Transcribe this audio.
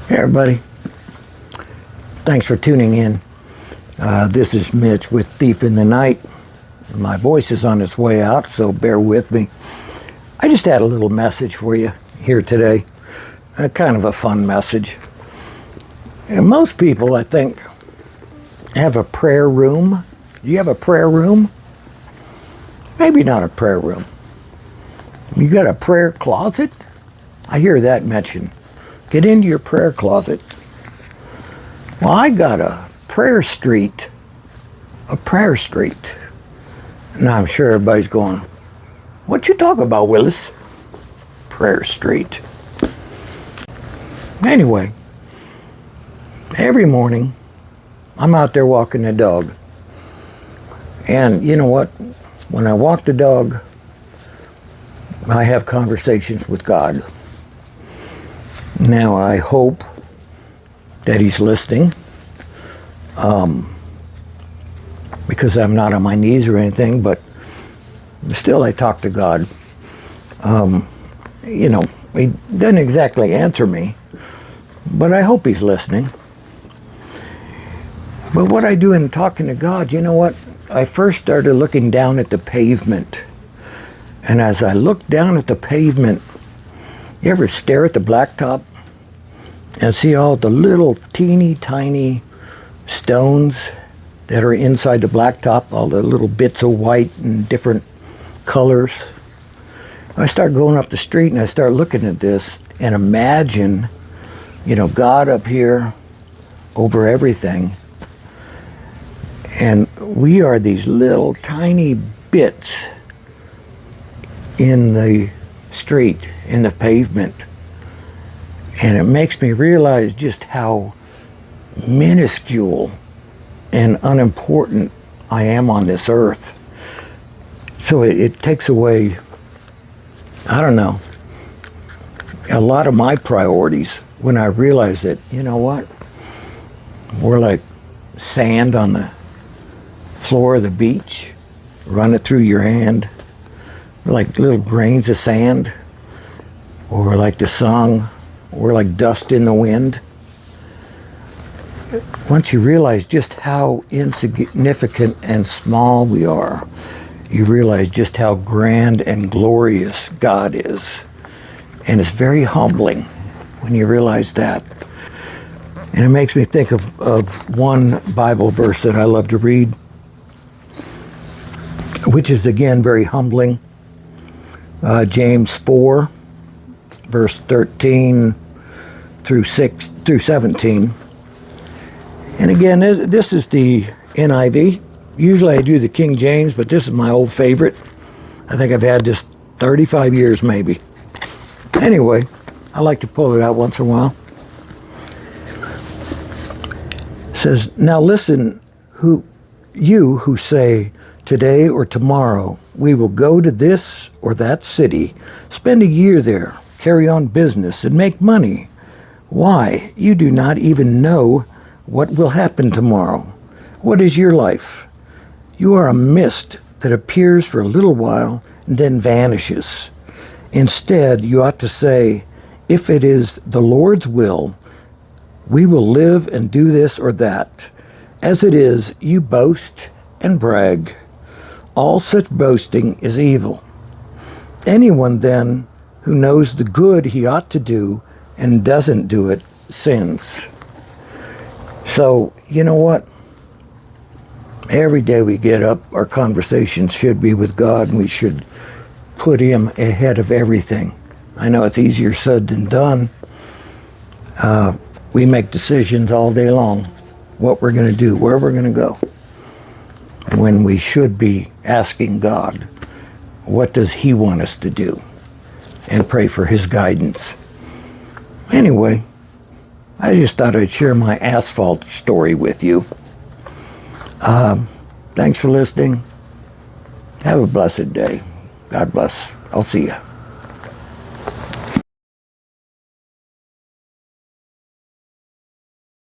Hey everybody, thanks for tuning in. This is Mitch with Thief in the Night. My voice is on its way out, so bear with me. I just had a little message for you here today, kind of a fun message. And most people, I think, have a prayer room. Do you have a prayer room? Maybe not a prayer room. You got a prayer closet? I hear that mentioned. Get into your prayer closet. Well, I got a prayer street. A prayer street. And I'm sure everybody's going, what you talking about, Willis? Prayer street. Anyway, every morning, I'm out there walking the dog. And you know what? When I walk the dog, I have conversations with God. Now, I hope that he's listening, because I'm not on my knees or anything, but still I talk to God. He doesn't exactly answer me, but I hope he's listening. But what I do in talking to God, you know what? I first started looking down at the pavement. And as I look down at the pavement, you ever stare at the blacktop and see all the little teeny tiny stones that are inside the blacktop, all the little bits of white and different colors? I start going up the street and I start looking at this and imagine, God up here over everything. And we are these little tiny bits in the street, in the pavement. And it makes me realize just how minuscule and unimportant I am on this earth. So it takes away, I don't know, a lot of my priorities when I realize that, you know what? We're like sand on the floor of the beach. Run it through your hand. We're like little grains of sand. Or like the song, we're like dust in the wind. Once you realize just how insignificant and small we are, you realize just how grand and glorious God is. And it's very humbling when you realize that. And it makes me think of one Bible verse that I love to read, which is again very humbling. James 4, verse 13 through 17. And again, this is the NIV. Usually I do the King James, but this is my old favorite. I think I've had this 35 years maybe. Anyway, I like to pull it out once in a while. It says, now listen, you who say, today or tomorrow, we will go to this or that city, spend a year there, carry on business, and make money. Why? You do not even know what will happen tomorrow. What is your life? You are a mist that appears for a little while and then vanishes. Instead, you ought to say, if it is the Lord's will, we will live and do this or that. As it is, you boast and brag. All such boasting is evil. Anyone then who knows the good he ought to do and doesn't do it sins. So, you know what? Every day we get up, our conversations should be with God, and we should put him ahead of everything. I know it's easier said than done. We make decisions all day long, what we're going to do, where we're going to go, when we should be asking God, what does he want us to do? And pray for his guidance. Anyway, I just thought I'd share my asphalt story with you. Thanks for listening. Have a blessed day. God bless. I'll see you.